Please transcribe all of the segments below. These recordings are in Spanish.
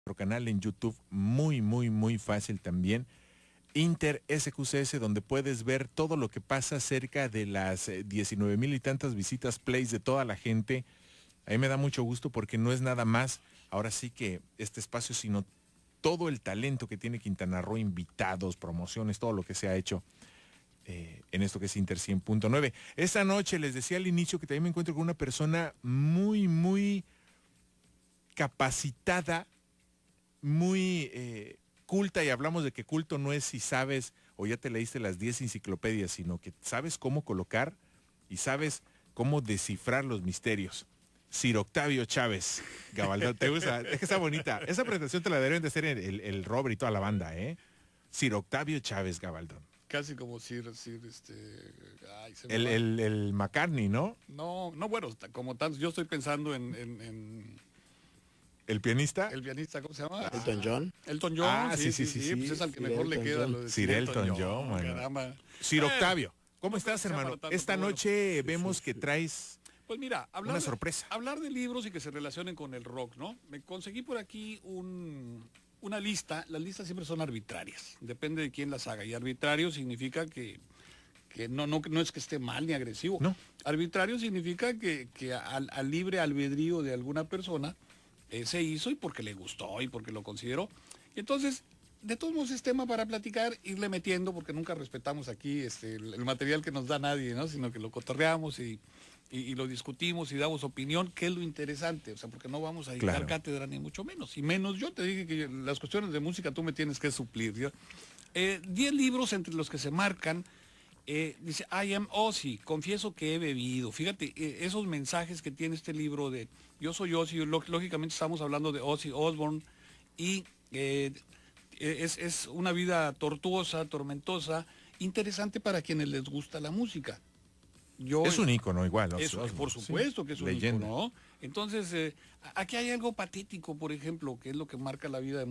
nuestro canal en YouTube, muy fácil también. Inter SQCS, donde puedes ver todo lo que pasa cerca de las 19,000 y tantas visitas plays de toda la gente. A mí me da mucho gusto porque no es nada más, ahora sí que este espacio, sino todo el talento que tiene Quintana Roo, invitados, promociones, todo lo que se ha hecho en esto que es Inter 100.9. Esta noche les decía al inicio que también me encuentro con una persona muy capacitada, muy culta, y hablamos de que culto no es si sabes o ya te leíste las 10 enciclopedias, sino que sabes cómo colocar y sabes cómo descifrar los misterios. Sir Octavio Chávez Gabaldón, ¿te gusta? Es que está bonita. Esa presentación te la deben de hacer el Robert y toda la banda, ¿eh? Sir Octavio Chávez Gabaldón. Casi como Sir ay, el McCartney, ¿no? No, bueno, como tantos, yo estoy pensando en ¿El pianista? el pianista, ¿cómo se llama? Elton John. Elton John, Ah, sí. pues es al que Sir mejor le Elton queda John. lo de Sir Elton John, mano. caramba. Sir Octavio, ¿cómo no estás, creo que sea hermano? para tanto, Esta pero bueno. noche vemos que traes Pues mira, una sorpresa. hablar de libros y que se relacionen con el rock, ¿no? Me conseguí por aquí una lista. Las listas siempre son arbitrarias, depende de quién las haga. Y arbitrario significa que no es que esté mal ni agresivo. No. Arbitrario significa que al libre albedrío de alguna persona se hizo y porque le gustó y porque lo consideró. Y entonces, de todos modos es tema para platicar, irle metiendo, porque nunca respetamos aquí el material que nos da nadie, ¿no? Sino que lo cotorreamos y lo discutimos y damos opinión, que es lo interesante, o sea, porque no vamos a dictar Claro. cátedra ni mucho menos, y menos yo te dije que las cuestiones de música tú me tienes que suplir. 10 libros entre los que se marcan, dice, I am Ozzy, confieso que he bebido. Fíjate, esos mensajes que tiene este libro de yo soy Ozzy, lógicamente estamos hablando de Ozzy Osbourne, y es una vida tortuosa, tormentosa, interesante para quienes les gusta la música. Es un ícono igual. Por supuesto que es un leyenda. ícono, ¿no? Entonces, aquí hay algo patético, por ejemplo, que es lo que marca la vida de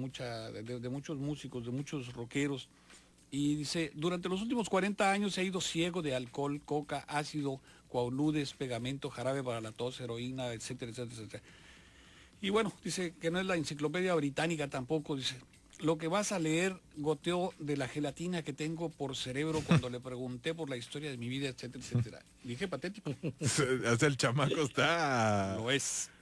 muchos músicos, de muchos rockeros. Y dice, durante los últimos 40 años se ha ido ciego de alcohol, coca, ácido, coauludes, pegamento, jarabe para la tos, heroína, etcétera, etcétera, etcétera. Y bueno, dice que no es la enciclopedia británica tampoco, dice, lo que vas a leer goteó de la gelatina que tengo por cerebro cuando le pregunté por la historia de mi vida, etcétera, etcétera. Dije patético. O sea, el chamaco está...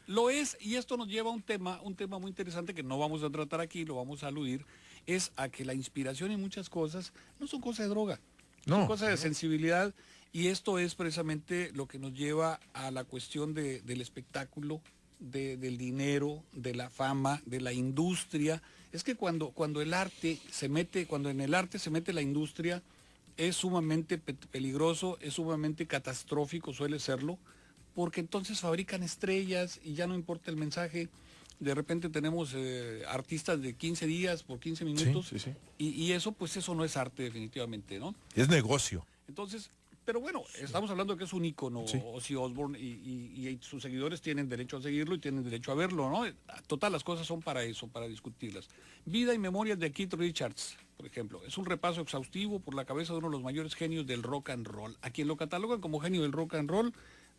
Lo es, y esto nos lleva a un tema muy interesante que no vamos a tratar aquí, lo vamos a aludir, es a que la inspiración y muchas cosas no son cosas de droga, son cosas de sensibilidad, y esto es precisamente lo que nos lleva a la cuestión del espectáculo, del dinero, de la fama, de la industria. Es que cuando en el arte se mete la industria, es sumamente peligroso, es sumamente catastrófico, suele serlo, porque entonces fabrican estrellas y ya no importa el mensaje. De repente tenemos artistas de 15 días por 15 minutos, Sí. y eso no es arte definitivamente, ¿no? Es negocio. Entonces, pero bueno, estamos hablando de que es un ícono, Sí. Ozzy Osbourne, y sus seguidores tienen derecho a seguirlo y tienen derecho a verlo, ¿no? Total, las cosas son para eso, para discutirlas. Vida y memorias de Keith Richards, por ejemplo, es un repaso exhaustivo por la cabeza de uno de los mayores genios del rock and roll. A quien lo catalogan como genio del rock and roll,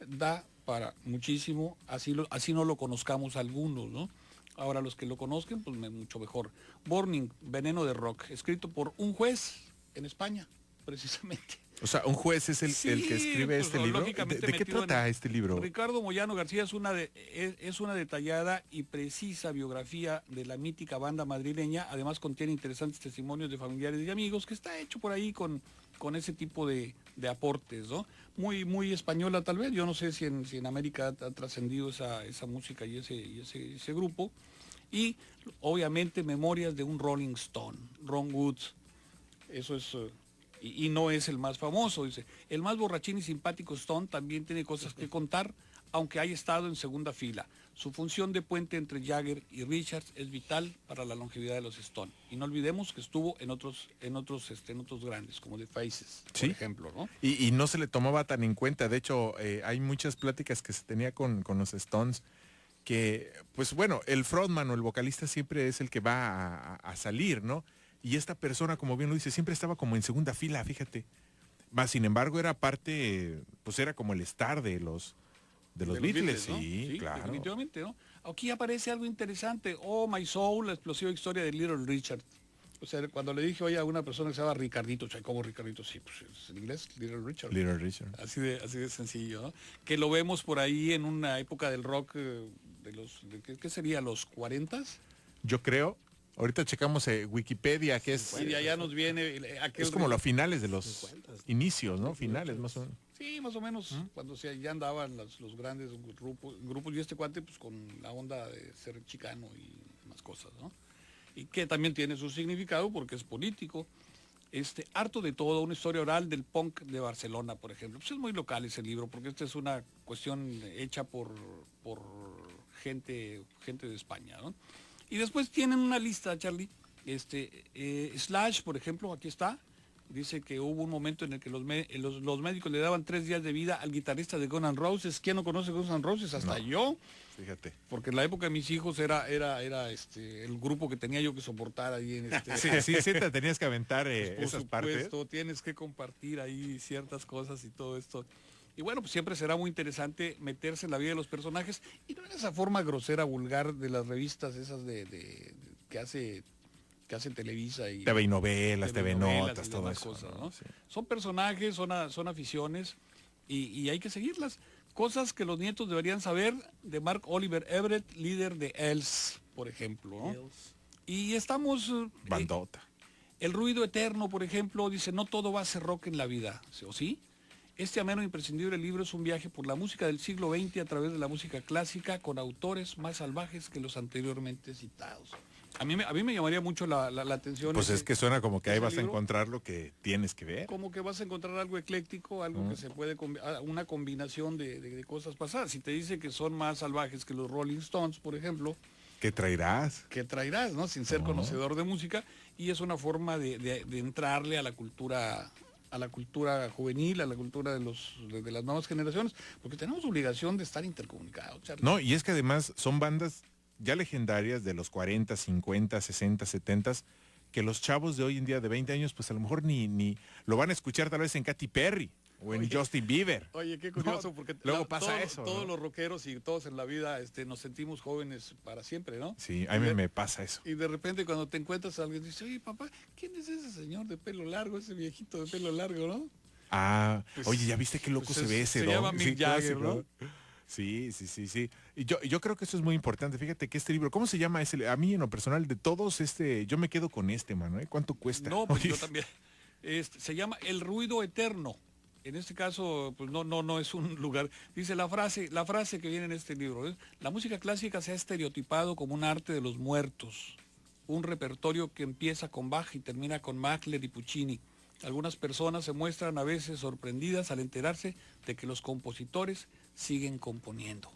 da para muchísimo, así no lo conozcamos algunos, ¿no? Ahora los que lo conozcan, pues mucho mejor. Burning, Veneno de Rock, escrito por un juez en España, precisamente. O sea, un juez es el que escribe pues, este libro. lógicamente ¿De qué metido trata este libro? Ricardo Moyano García es una detallada y precisa biografía de la mítica banda madrileña. Además contiene interesantes testimonios de familiares y amigos, que está hecho por ahí con ese tipo de aportes, ¿no? Muy española tal vez. Yo no sé si en América ha trascendido esa música y ese grupo. Y obviamente memorias de un Rolling Stone, Ron Wood. Eso es... y no es el más famoso, dice. El más borrachín y simpático Stone también tiene cosas que contar, aunque haya estado en segunda fila. Su función de puente entre Jagger y Richards es vital para la longevidad de los Stone. Y no olvidemos que estuvo en otros grandes, como The Faces, por ejemplo, ¿no? Y no se le tomaba tan en cuenta. De hecho, hay muchas pláticas que se tenía con los Stones, que, pues bueno, el frontman o el vocalista siempre es el que va a salir, ¿no? Y esta persona, como bien lo dice, siempre estaba como en segunda fila, fíjate. Más sin embargo, era parte, pues era como el star de los Beatles, ¿no? sí, claro. Definitivamente, ¿no? Aquí aparece algo interesante. Oh, My Soul, la explosiva historia de Little Richard. O sea, cuando le dije hoy a una persona que se llama Ricardito, o sea, ¿cómo Ricardito? Sí, pues es en inglés, Little Richard. Little Richard. Así de sencillo, ¿no? Que lo vemos por ahí en una época del rock ¿qué sería? ¿Los 40s? Yo creo, ahorita checamos Wikipedia, que es... Y de allá nos viene... Es como los finales de los inicios, ¿no? Finales, más o menos. Sí, más o menos, cuando ya andaban los grandes grupos y este cuate, pues con la onda de ser chicano y más cosas, ¿no? Y que también tiene su significado porque es político. Harto de todo, una historia oral del punk de Barcelona, por ejemplo. Pues es muy local ese libro, porque esta es una cuestión hecha por gente de España, ¿no? Y después tienen una lista, Charlie. Slash, por ejemplo, aquí está. Dice que hubo un momento en el que los médicos le daban 3 días de vida al guitarrista de Guns N' Roses. ¿Quién no conoce Guns N' Roses? Hasta No. yo. Fíjate. Porque en la época de mis hijos era el grupo que tenía yo que soportar ahí en Sí, te tenías que aventar por esas partes. supuesto, tienes que compartir ahí ciertas cosas y todo esto. Y bueno, pues siempre será muy interesante meterse en la vida de los personajes y no en esa forma grosera, vulgar de las revistas esas que hace Televisa y TV y novelas, TV notas, y todo demás eso. cosas, ¿no? ¿no? Sí. Son personajes, son aficiones y hay que seguirlas. Cosas que los nietos deberían saber de Mark Oliver Everett, líder de Els, por ejemplo, ¿no? Y estamos... Bandota. El ruido eterno, por ejemplo, dice, no todo va a ser rock en la vida, ¿o sí? Este ameno e imprescindible libro es un viaje por la música del siglo XX a través de la música clásica con autores más salvajes que los anteriormente citados. A mí me llamaría mucho la atención. Pues es que suena como que ahí vas a libro. encontrar lo que tienes que ver. Como que vas a encontrar algo ecléctico, algo que se puede, una combinación de cosas pasadas. Si te dice que son más salvajes que los Rolling Stones, por ejemplo, ¿Qué traerás? ¿qué traerás, no? Sin ser conocedor de música, y es una forma de entrarle a la cultura juvenil, a la cultura de las nuevas generaciones, porque tenemos obligación de estar intercomunicados, Charlie. No, y es que además son bandas ya legendarias de los 40, 50, 60, 70, que los chavos de hoy en día de 20 años, pues a lo mejor ni lo van a escuchar tal vez en Katy Perry o en Justin Bieber. Oye, qué curioso, porque luego pasa eso, todos ¿no? los rockeros y todos en la vida nos sentimos jóvenes para siempre, ¿no? Sí, a mí me pasa eso. Y de repente cuando te encuentras a alguien, dices, oye, papá, ¿quién es ese señor de pelo largo, ese viejito de pelo largo, no? Ah, Pues, oye, ¿ya viste qué loco pues se ve ese se don? llama Mick Jagger, clásico. ¿no? Sí. Y yo creo que eso es muy importante. Fíjate que este libro, ¿cómo se llama ese? A mí en lo personal, de todos, yo me quedo con mano, ¿eh? ¿Cuánto cuesta? No, pues Oye, yo también. Se llama El ruido eterno. En este caso, pues no es un lugar. Dice la frase que viene en este libro, ¿eh? La música clásica se ha estereotipado como un arte de los muertos, un repertorio que empieza con Bach y termina con Mahler y Puccini. Algunas personas se muestran a veces sorprendidas al enterarse de que los compositores siguen componiendo.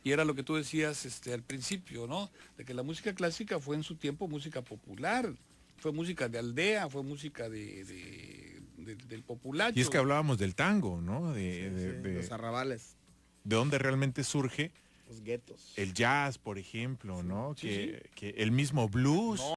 Y era lo que tú decías al principio, ¿no? De que la música clásica fue en su tiempo música popular, fue música de aldea, fue música del populacho. y es que hablábamos del tango, ¿no? Los arrabales, De dónde realmente surge los guetos. el jazz, por ejemplo, ¿no? Sí, que el mismo blues. No,